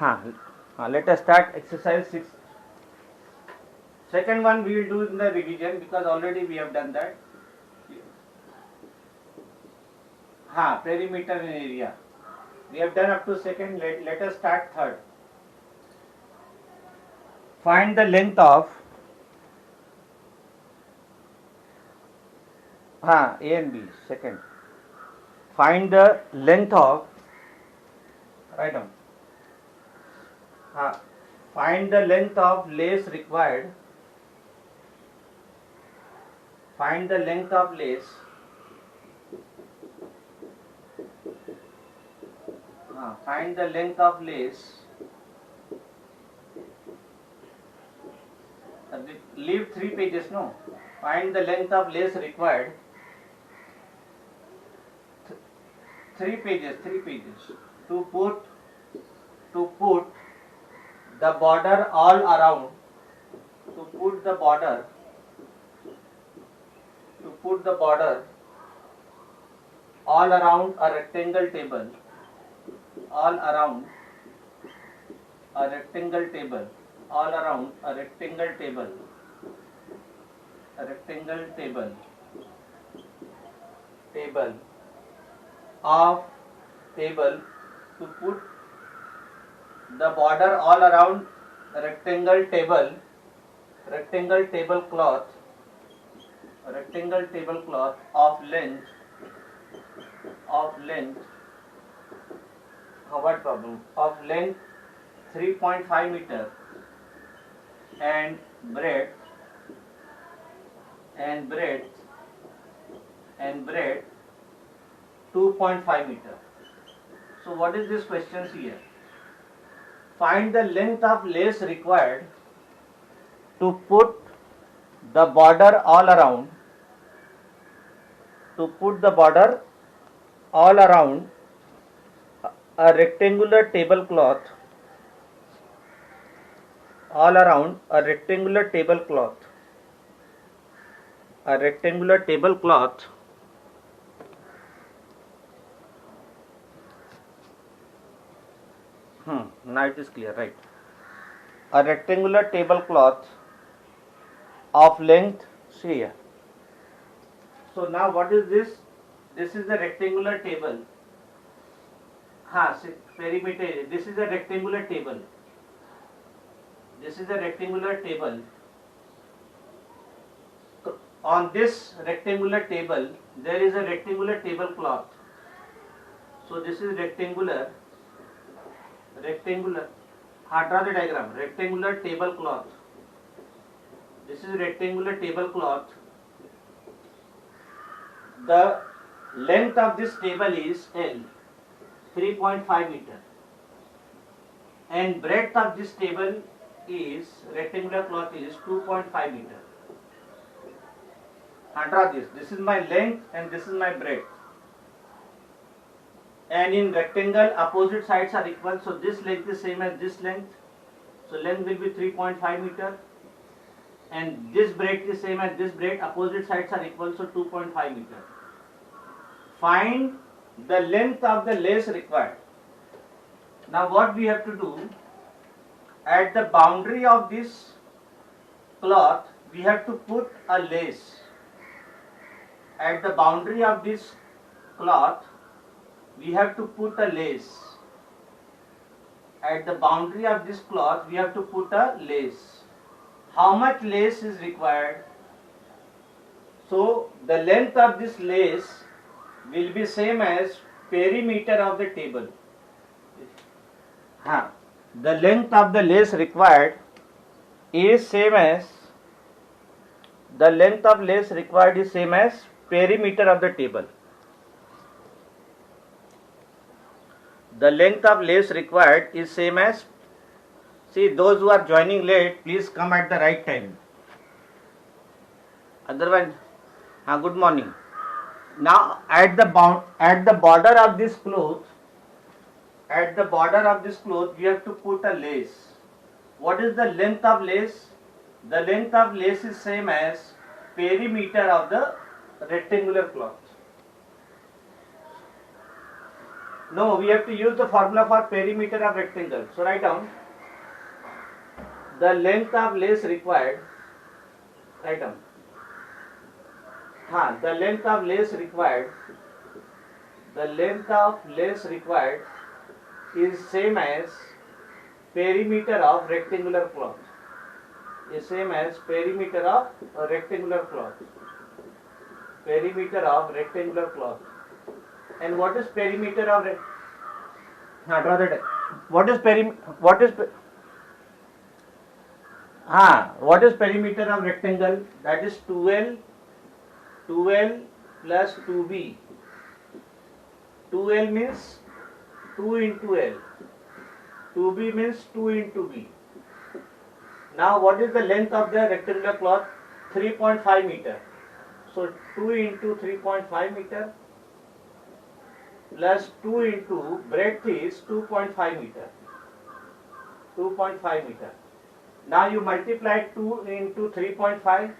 Let us start exercise 6. Second one we will do in the revision because already we have done that. Perimeter and area. We have done up to second. Let us start third. Find the length of A and B. Second. Find the length of. Write down. Find the length of lace required. Find the length of lace. Find the length of lace. Leave 3 pages, no? Find the length of lace required. 3 pages. To put the border all around. To put the border all around a rectangle table. All around a rectangle table. All around a rectangle table. A rectangle table. To put the border all around a rectangle table cloth of length what problem of length 3.5 meter and breadth 2.5 meter. So what is this question here? Find the length of lace required to put the border all around a rectangular tablecloth now it is clear, right? A rectangular tablecloth of length, see here. So now what is this? This is the rectangular table. Perimeter. This is a rectangular table. On this rectangular table, there is a rectangular tablecloth. So this is rectangular. Draw the diagram. Rectangular tablecloth. This is rectangular tablecloth. The length of this table is L, 3.5 meter, and breadth of this table is rectangular cloth is 2.5 meter. Draw this. This is my length and this is my breadth. And in rectangle, opposite sides are equal, so this length is same as this length. So length will be 3.5 meter, and this breadth is same as this breadth. Opposite sides are equal, so 2.5 meter. Find the length of the lace required. Now what we have to do? At the boundary of this cloth, we have to put a lace. At the boundary of this cloth, we have to put a lace. At the boundary of this cloth, we have to put a lace. How much lace is required? So the length of this lace will be same as perimeter of the table. The length of the lace required is same as perimeter of the table. The length of lace required is same as, see, those who are joining late, please come at the right time. Otherwise, good morning. Now at the border of this cloth, we have to put a lace. What is the length of lace? The length of lace is same as perimeter of the rectangular cloth. No, we have to use the formula for perimeter of rectangle. So write down the length of lace required. Write down. The length of lace required. The length of lace required is same as perimeter of rectangular cloth. Is same as perimeter of a rectangular cloth. Perimeter of rectangular cloth. And what is perimeter of draw that. What is what is perimeter of rectangle? That is 12 plus 2b. 2l means 2 into l. 2b means 2 into b. Now what is the length of the rectangular cloth? 3.5 meter. So 2 into 3.5 meter plus 2 into breadth is 2.5 meter. 2.5 meter. Now you multiply 2 into 3.5.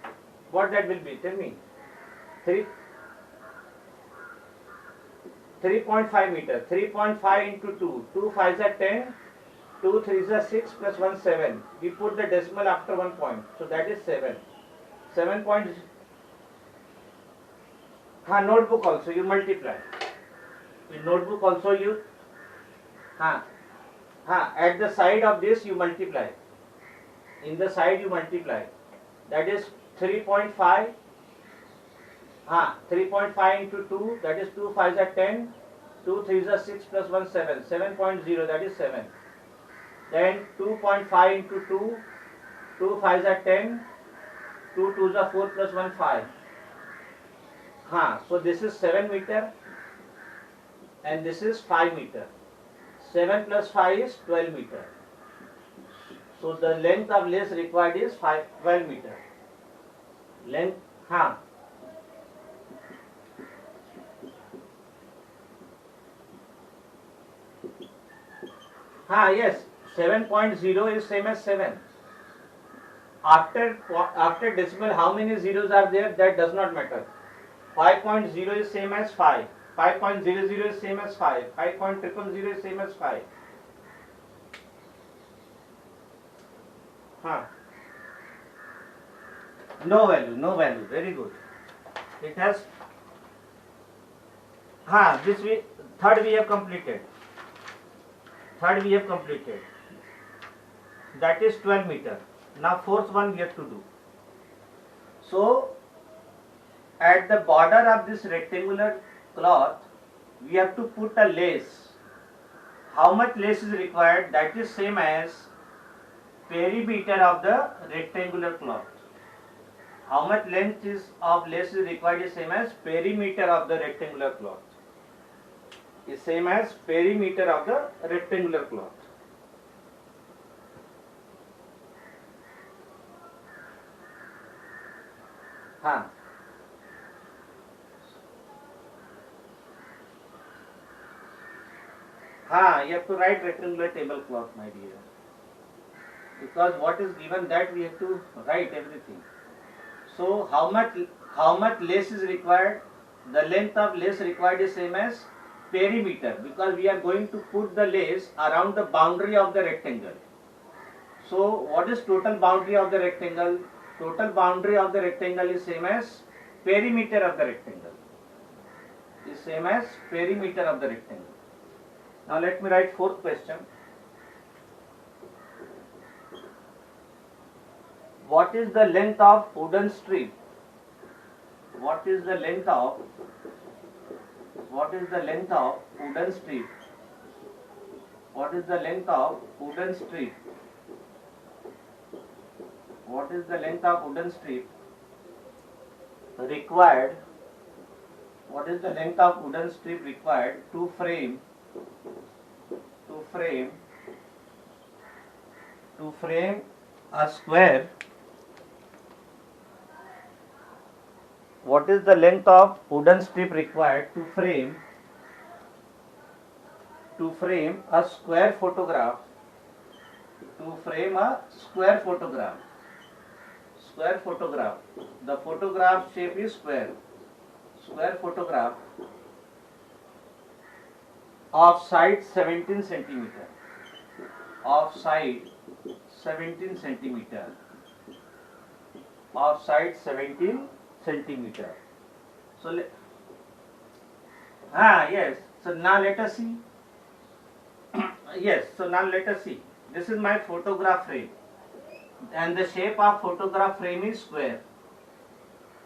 What that will be? Tell me. 3.5 meter. 3.5 into 2. 2 5s are 10. 2 3s are 6 plus 1 7. We put the decimal after 1 point. So that is 7. 7 point. Notebook also you multiply. In notebook also you at the side of this you multiply. In the side you multiply. That is 3.5. 3.5 into 2, that is 2 5s are 10. 2 3s are 6 plus 1 7. 7.0, that is 7. Then 2.5 into 2, 2 5s are 10. 2 2s are 4 plus 1 5. So this is 7 meter and this is 5 meter. 7 plus 5 is 12 meter. So the length of lace required is 12 meter. Length, yes, 7.0 is same as 7. After decimal, how many zeros are there? That does not matter. 5.0 is same as 5. 5.00 is same as 5. 5.000 is same as 5. No value. Very good. It has. Third we have completed. That is 12 meter. Now fourth one we have to do. So at the border of this rectangular cloth, we have to put a lace. How much lace is required? That is same as perimeter of the rectangular cloth. How much length of lace is required is same as perimeter of the rectangular cloth. Is same as perimeter of the rectangular cloth. You have to write rectangular tablecloth, my dear. Because what is given, that we have to write everything. So how much lace is required? The length of lace required is same as perimeter, because we are going to put the lace around the boundary of the rectangle. So what is total boundary of the rectangle? Total boundary of the rectangle is same as perimeter of the rectangle. Is same as perimeter of the rectangle. Now let me write fourth question. What is the length of wooden strip? What is the length of wooden strip? What is the length of wooden strip? What is the length of wooden strip required? What is the length of wooden strip required to frame a square? What is the length of wooden strip required to frame a square photograph? To frame a square photograph. Square photograph. The photograph shape is square. Square photograph of side 17 centimeter, of side 17 centimeter, of side 17 centimeter. So yes, so now let us see. Yes, so now let us see. This is my photograph frame, and the shape of photograph frame is square,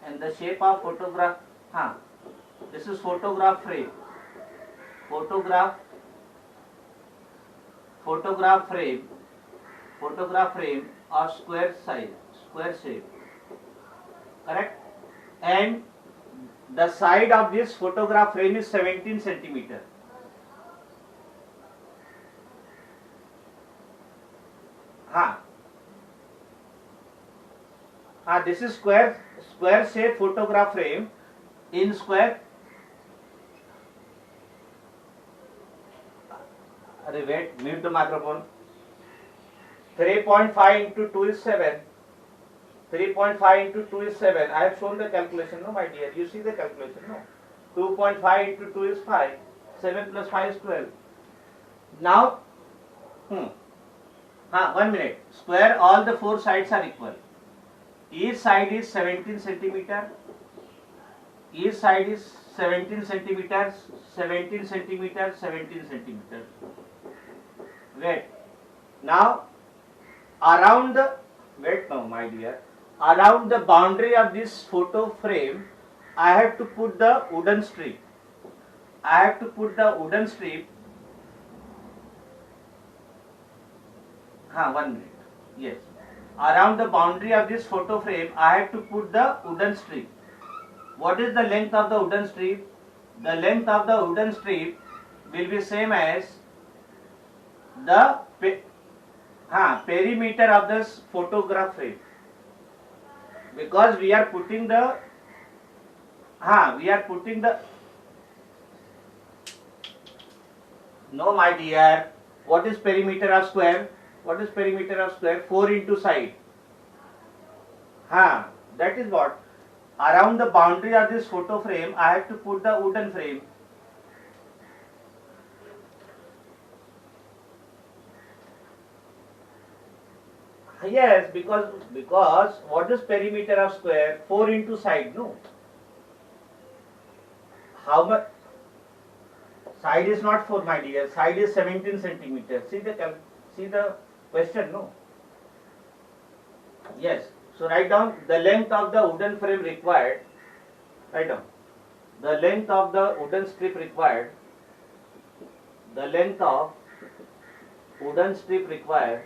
and the shape of photograph, this is photograph frame, photograph frame, photograph frame of square size, square shape, correct? And the side of this photograph frame is 17 centimeter. This is square shape photograph frame in square. Wait, mute the microphone. 3.5 into 2 is 7. 3.5 into 2 is 7. I have shown the calculation, no, my dear. You see the calculation, no? 2.5 into 2 is 5. 7 plus 5 is 12. Now, 1 minute. Square, all the four sides are equal. Each side is 17 centimeter. Each side is 17 centimeters, 17 centimeters, 17 centimeters. Wait. Now, around the, wait now, my dear. Around the boundary of this photo frame, I have to put the wooden strip. I have to put the wooden strip. 1 minute. Yes. Around the boundary of this photo frame, I have to put the wooden strip. What is the length of the wooden strip? The length of the wooden strip will be same as the perimeter of this photograph frame. Because we are putting the no, my dear. What is perimeter of square? What is perimeter of square? 4 into side. That is what. Around the boundary of this photo frame, I have to put the wooden frame. Yes, because what is perimeter of square? 4 into side, no? How much? Side is not 4, my dear. Side is 17 centimeters. See the question, no? Yes. So write down the length of the wooden frame required. Write down the length of the wooden strip required. The length of wooden strip required.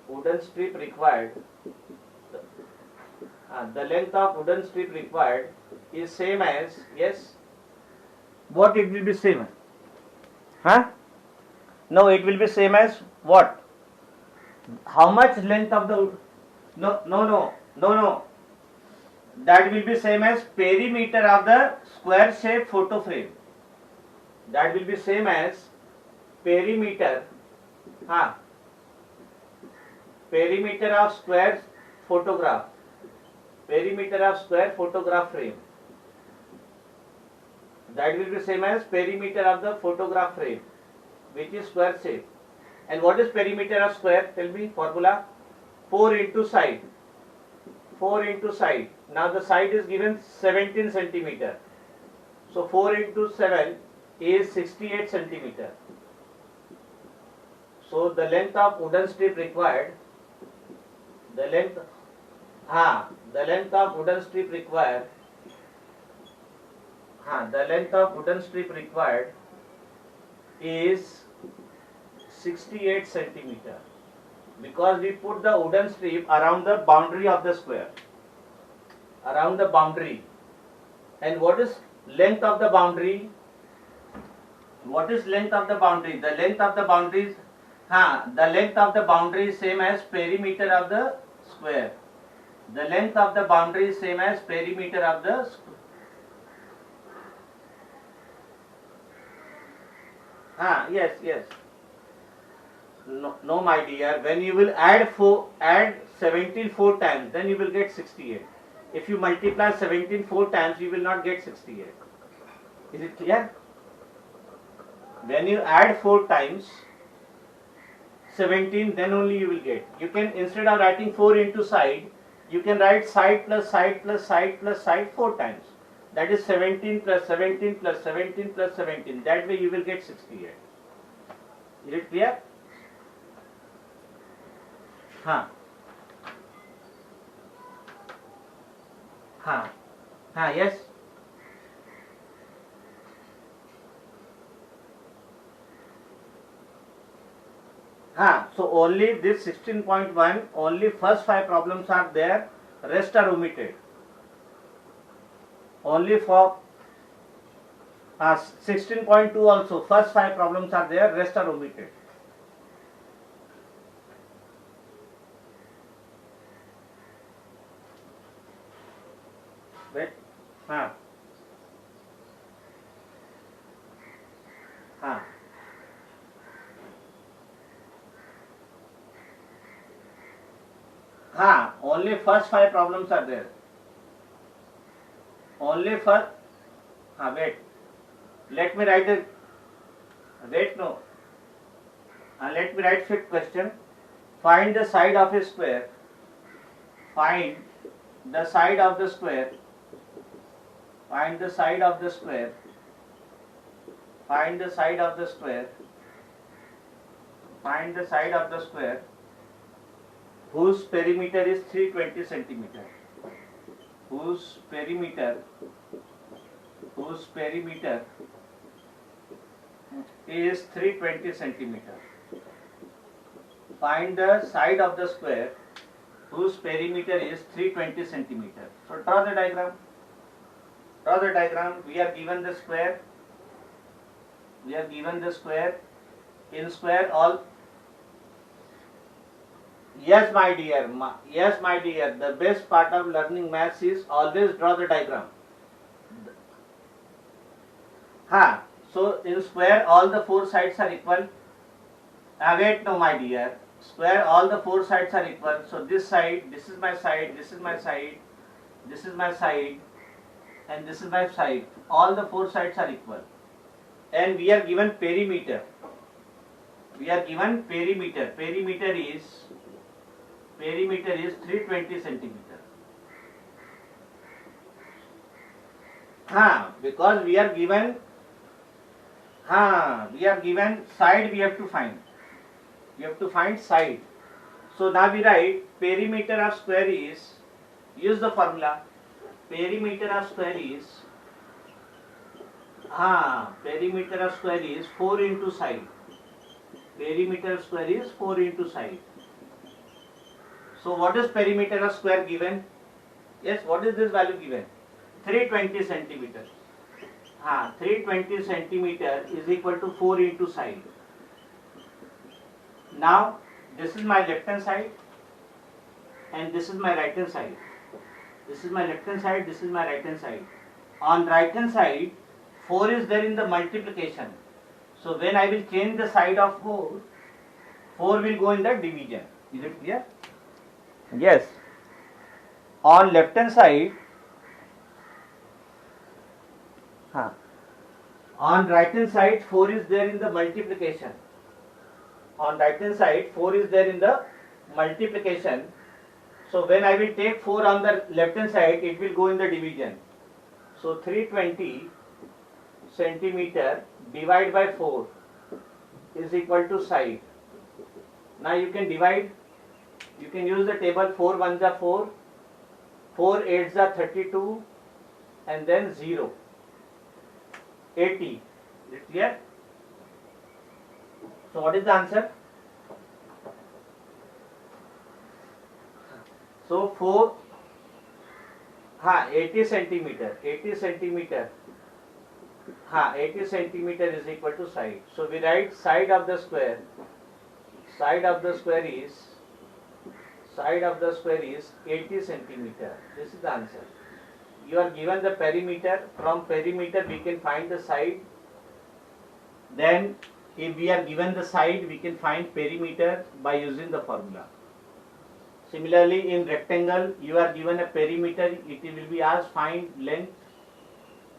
Wooden strip required. The length of wooden strip required is same as, yes. What it will be same? No, it will be same as what? How much length of the? No. That will be same as perimeter of the square shape photo frame. That will be same as perimeter. Perimeter of square photograph. Perimeter of square photograph frame. That will be same as perimeter of the photograph frame, which is square shape. And what is perimeter of square? Tell me formula. 4 into side. 4 into side. Now the side is given 17 centimeter. So 4 into 7 is 68 centimeter. So the length of wooden strip required. The length of wooden strip required. The length of wooden strip required is 68 centimeter, because we put the wooden strip around the boundary of the square. Around the boundary. And what is length of the boundary? What is length of the boundary? The length of the boundary is the length of the boundary is same as perimeter of the square. The length of the boundary is same as perimeter of the square. Yes. No, my dear. When you will add 17 4 times, then you will get 68. If you multiply 17 4 times, you will not get 68. Is it clear? When you add 4 times 17, then only you will get. You can, instead of writing 4 into side, you can write side plus side plus side plus side 4 times. That is 17 plus 17 plus 17 plus 17. That way you will get 68. Is it clear? हाँ हाँ हाँ yes. So only this 16.1, only first 5 problems are there, rest are omitted. Only for 16.2 also, first 5 problems are there, rest are omitted. Wait, हाँ only first 5 problems are there. Only first, wait, let me write the, let me write fifth question. Find the side of a square. Find the side of the square. Find the side of the square. Find the side of the square. Find the side of the square whose perimeter is 320 centimeter. Whose perimeter is 320 centimeter. Find the side of the square whose perimeter is 320 centimeter. So draw the diagram. Draw the diagram. We are given the square. We are given the square. In square all. Yes, my dear. Yes, my dear. The best part of learning maths is always draw the diagram. So in square all the 4 sides are equal. Wait, no, my dear. Square all the 4 sides are equal. So this side, this is my side, this is my side, this is my side, and this is my side. All the 4 sides are equal. And we are given perimeter. We are given perimeter. Perimeter is 320 centimeter. Because we are given side, we have to find. We have to find side. So now we write perimeter of square is, use the formula. Perimeter of square is 4 into side. Perimeter of square is 4 into side. So what is perimeter of square given? Yes, what is this value given? 320 centimeter. 320 centimeter is equal to 4 into side. Now this is my left hand side and this is my right hand side. This is my left hand side, this is my right hand side. On right hand side 4 is there in the multiplication. So when I will change the side of 4 will go in the division. Is it clear? Yes. On left hand side, on right hand side 4 is there in the multiplication. On right hand side 4 is there in the multiplication. So when I will take 4 on the left hand side, it will go in the division. So 320 centimeter divided by 4 is equal to side. Now you can divide. You can use the table. 4 1s are 4, 4 8s are 32, and then 0. 80. Is it clear? So what is the answer? So 4, 80 centimeter. 80 centimeter. 80 centimeter is equal to side. So we write side of the square. Side of the square is 80 centimeter. This is the answer. You are given the perimeter. From perimeter we can find the side. Then if we are given the side, we can find perimeter by using the formula. Similarly in rectangle, you are given a perimeter. It will be asked find length.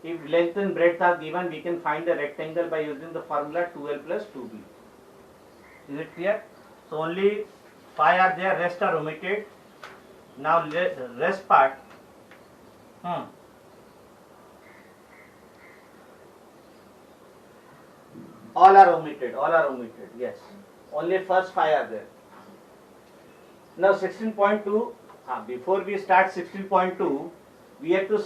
If length and breadth are given, we can find the rectangle by using the formula 2L plus 2B. Is it clear? So only 5 are there, rest are omitted. Now rest part. All are omitted, yes. Only first 5 are there. Now 16.2, before we start 16.2, we have to,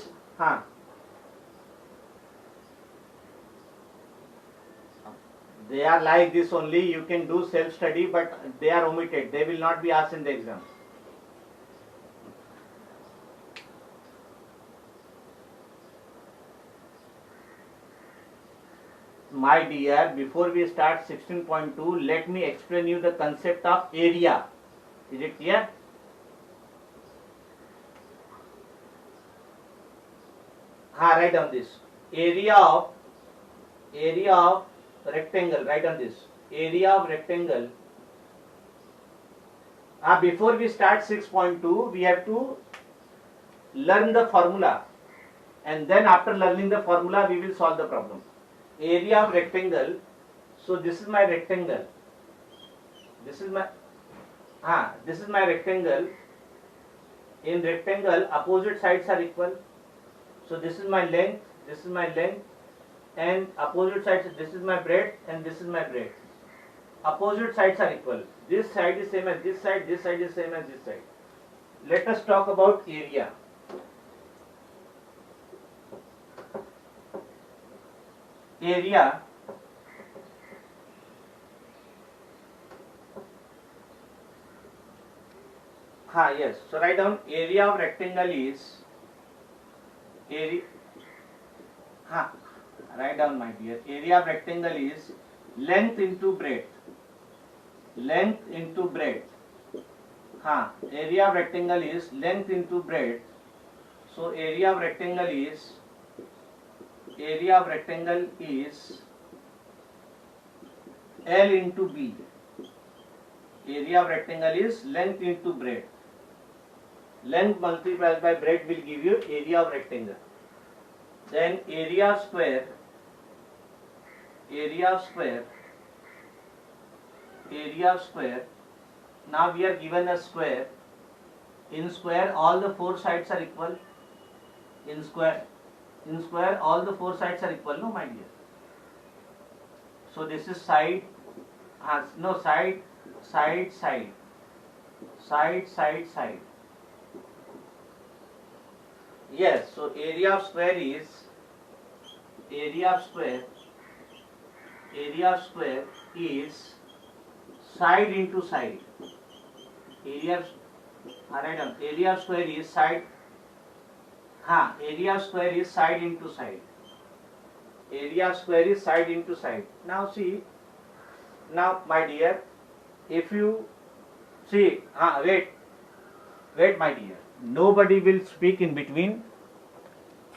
they are like this only, you can do self-study, but they are omitted, they will not be asked in the exam. My dear, before we start 16.2, let me explain you the concept of area. Is it clear? Write down this. Area of rectangle. Write down this. Area of rectangle. Before we start 6.2, we have to learn the formula, and then after learning the formula, we will solve the problem. Area of rectangle. So this is my rectangle. This is my rectangle. In rectangle, opposite sides are equal. So this is my length, and opposite sides, this is my breadth and this is my breadth. Opposite sides are equal. This side is same as this side is same as this side. Let us talk about area. Area yes. So write down area of rectangle is write down, my dear. Area of rectangle is length into breadth. Length into breadth. Area of rectangle is length into breadth. So area of rectangle is L into B. Area of rectangle is length into breadth. Length multiplied by breadth will give you area of rectangle. Then area of square. Now we are given a square. In square, all the 4 sides are equal. In square, all the 4 sides are equal, no, my dear. So this is side, side. Yes, so area of square is side into side. Area of square is side. Area of square is side into side. Now see, my dear, if you see, wait, my dear. Nobody will speak in between.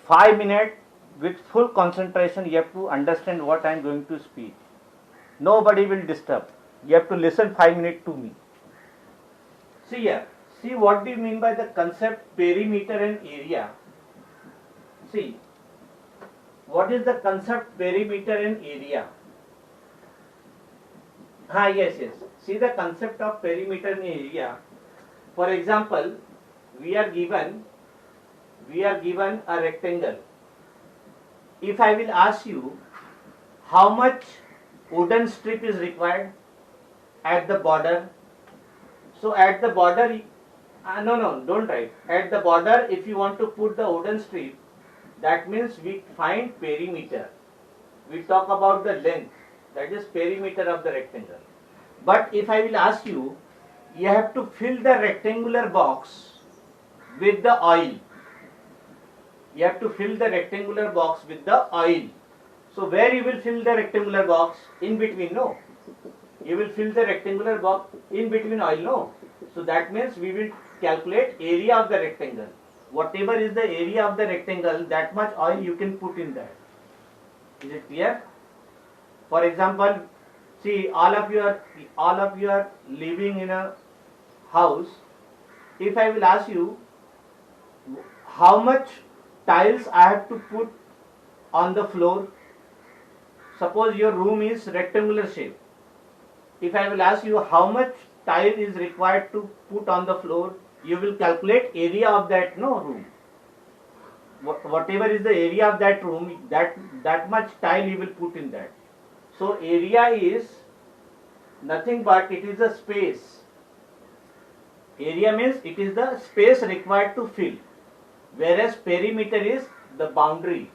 5 minutes with full concentration, you have to understand what I am going to speak. Nobody will disturb. You have to listen 5 minutes to me. See here. See, what do you mean by the concept perimeter and area? See, what is the concept perimeter and area? Yes. See the concept of perimeter and area. For example, we are given a rectangle. If I will ask you how much wooden strip is required at the border, so at the border, no, don't write. At the border, if you want to put the wooden strip, that means we find perimeter. We talk about the length, that is perimeter of the rectangle. But if I will ask you, you have to fill the rectangular box with the oil. You have to fill the rectangular box with the oil. So where you will fill the rectangular box? In between, no. You will fill the rectangular box in between oil, no. So that means we will calculate area of the rectangle. Whatever is the area of the rectangle, that much oil you can put in that. Is it clear? For example, see, all of you are living in a house. If I will ask you how much tiles I have to put on the floor. Suppose your room is rectangular shape. If I will ask you how much tile is required to put on the floor, you will calculate area of that room. Whatever is the area of that room, that much tile you will put in that. So area is nothing but it is a space. Area means it is the space required to fill, whereas perimeter is the boundary.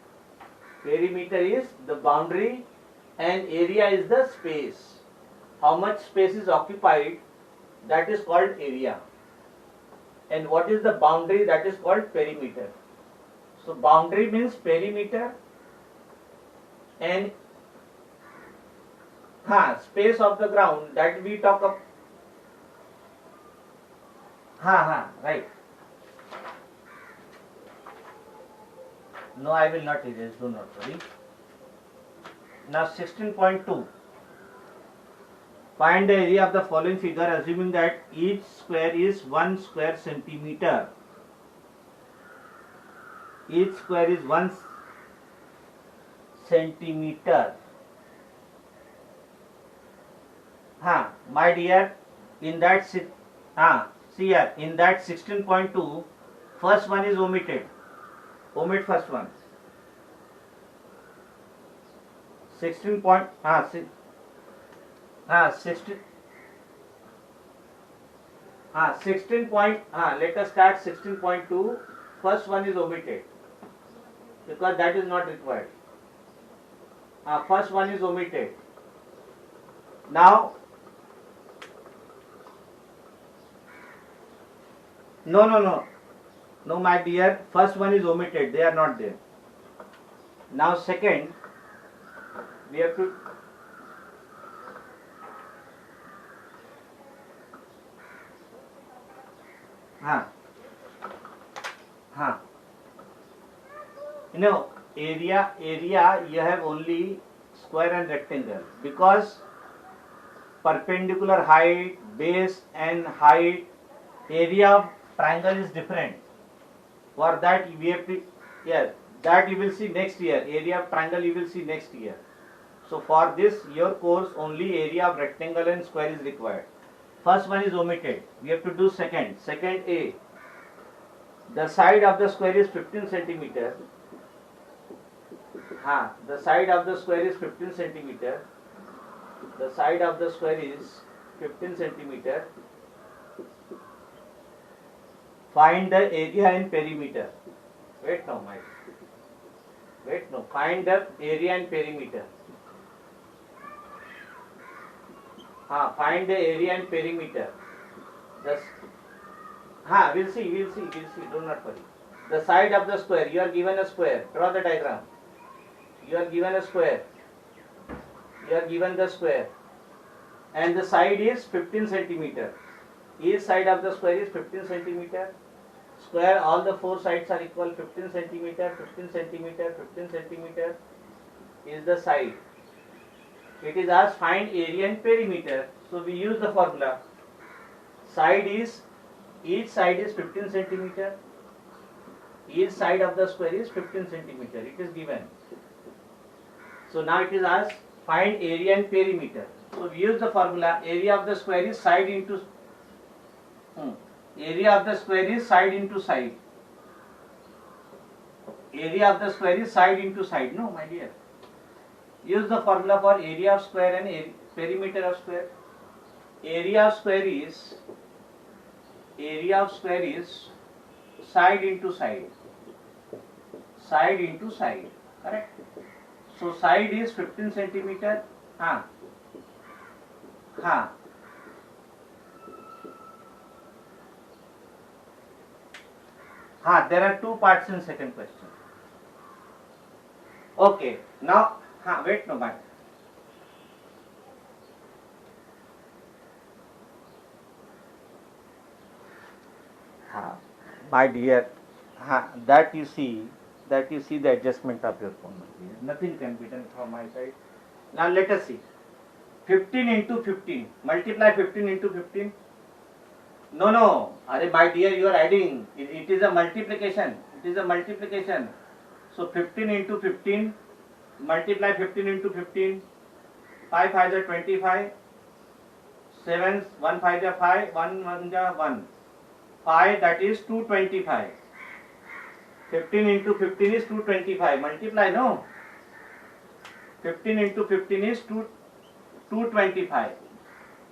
Perimeter is the boundary and area is the space. How much space is occupied, that is called area. And what is the boundary, that is called perimeter. So boundary means perimeter and space of the ground that we talk of. Right. No, I will not erase, do not worry. Now 16.2. Find the area of the following figure assuming that each square is 1 square centimeter. Each square is 1 centimeter. My dear, in that see here, in that 16.2, first one is omitted. Omit first one. 16 point, 16, 16 point, let us start 16.2. First one is omitted because that is not required. First one is omitted. Now, no, my dear, first one is omitted, they are not there. Now second, we have to area you have only square and rectangle because perpendicular height, base and height, area of triangle is different. For that we have to, that you will see next year. Area of triangle you will see next year. So for this your course only area of rectangle and square is required. First one is omitted. We have to do second. Second A. The side of the square is 15 centimeter. The side of the square is 15 centimeter. The side of the square is 15 centimeter. Find the area and perimeter. Find the area and perimeter. Find the area and perimeter. We'll see, do not worry. The side of the square, you are given a square, draw the diagram. You are given a square. You are given the square. And the side is 15 centimeter. Each side of the square is 15 centimeter. Square, all the four sides are equal, 15 centimeter, 15 centimeter, 15 centimeter is the side. It is asked find area and perimeter. So we use the formula. Each side is 15 centimeter. Each side of the square is 15 centimeter. It is given. So now it is asked find area and perimeter. So we use the formula. Area of the square is side into area of the square is side into side. Area of the square is side into side. No, my dear. Use the formula for area of square and perimeter of square. Area of square is side into side. Side into side. Correct? So side is 15 centimeter. There are two parts in second question. Okay. Now, wait, no, mind. My dear, that you see the adjustment of your phone. Nothing can be done from my side. Now let us see. 15 into 15. Multiply 15 into 15. No. My dear, you are adding. It is a multiplication. So 15 into 15 multiply 15 into 15, 5 5 are 25, 7 1 5 are 5, 1 1 are 1, 5, that is 225. 15 into 15 is 225. Multiply, no? 15 into 15 is 225.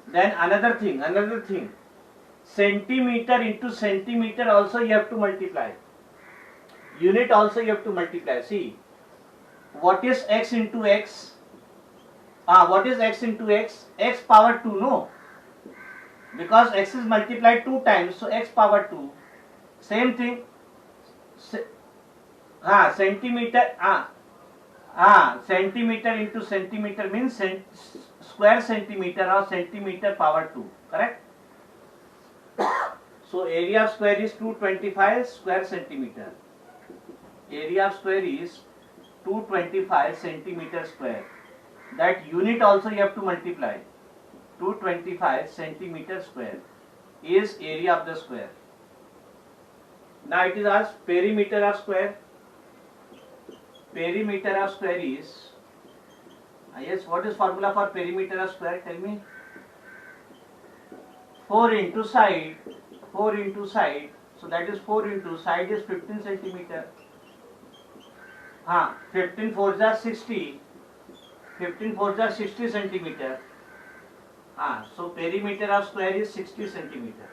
Then another thing. Centimeter into centimeter also you have to multiply. Unit also you have to multiply. See, what is x into x? What is x into x? X power 2, no? Because x is multiplied 2 times, so x power 2. Same thing. Centimeter. Centimeter into centimeter means square centimeter or centimeter power 2. Correct? So area of square is 225 square centimeter. Area of square is 225 centimeter square. That unit also you have to multiply. 225 centimeter square is area of the square. Now it is asked perimeter of square. Perimeter of square is, yes, what is formula for perimeter of square? Tell me. 4 into side. So that is 4 into side is 15 centimeter. 15 4s are 60. 15 4s are 60 centimeter. So perimeter of square is 60 centimeter.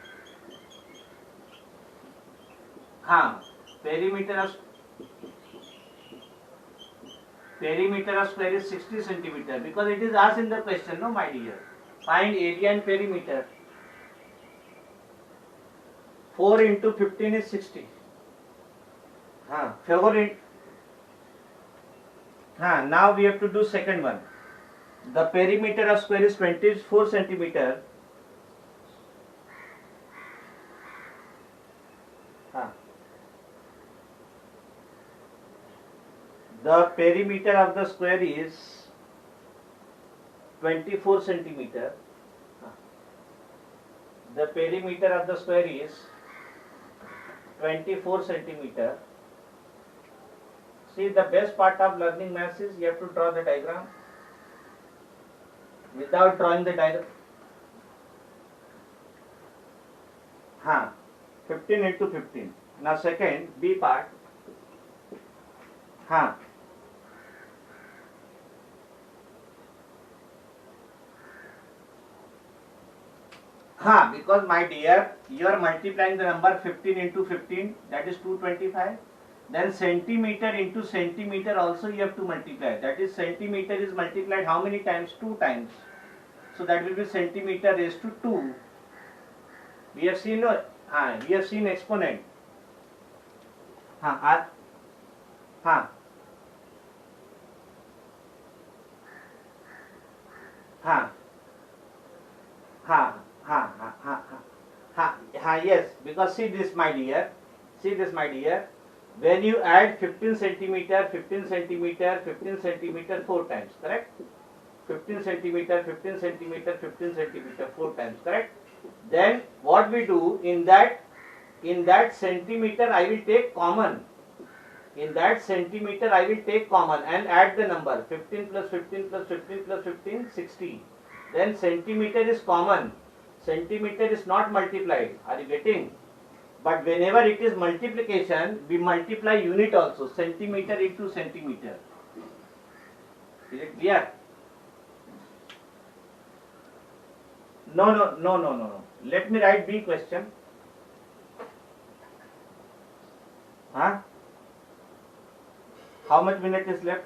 Perimeter of square is 60 centimeter because it is asked in the question, no, my dear. Find area and perimeter. 4 into 15 is 60. 4 in. Now we have to do second one. The perimeter of square is 24 centimeter. The perimeter of the square is 24 centimeter. The perimeter of the square is 24 centimeter. See, the best part of learning maths is you have to draw the diagram. Without drawing the diagram, 15 into 15. Now second, B part. Because my dear, you are multiplying the number 15 into 15, that is 225. Then centimeter into centimeter also you have to multiply. That is, centimeter is multiplied how many times? 2 times. So that will be centimeter raised to 2. We have seen exponent. Yes, because see this my dear, when you add 15 centimeter 4 times, correct? 15 centimeter 4 times, correct? Then what we do, in that centimeter I will take common. In that centimeter I will take common and add the number 15 plus 15 plus 15 plus 15, 60. Then centimeter is common. Centimeter is not multiplied. Are you getting? But whenever it is multiplication, we multiply unit also. Centimeter into centimeter. Is it clear? No. Let me write B question. How much minute is left?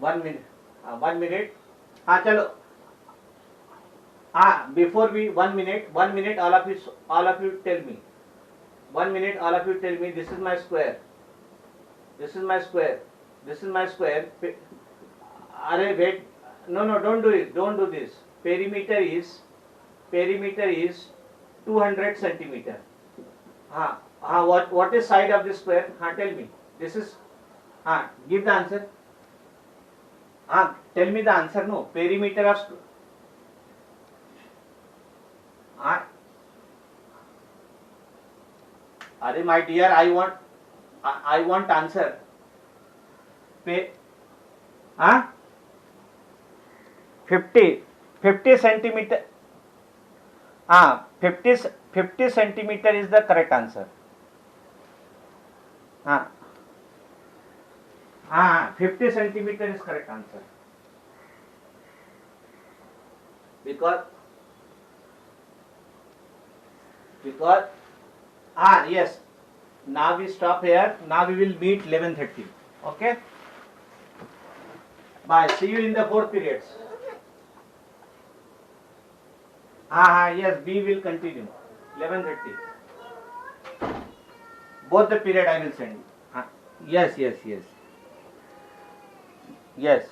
1 minute. 1 minute. Chalo. Before we 1 minute, all of you tell me. 1 minute, all of you tell me. This is my square. This is my square. Arey, wait. No, don't do it. Don't do this. Perimeter is 200 centimeter. What is side of this square? Tell me. This is. Give the answer. Tell me the answer. No. Perimeter of. Arey, my dear, I want. I want answer. Pay. Huh? 50 centimeter. 50 centimeter is the correct answer. 50 centimeter is correct answer. Because yes. Now we stop here. Now we will meet 11:30. Okay. Bye. See you in the 4th periods. Yes. We will continue. 11:30. Both the period I will send you. Yes.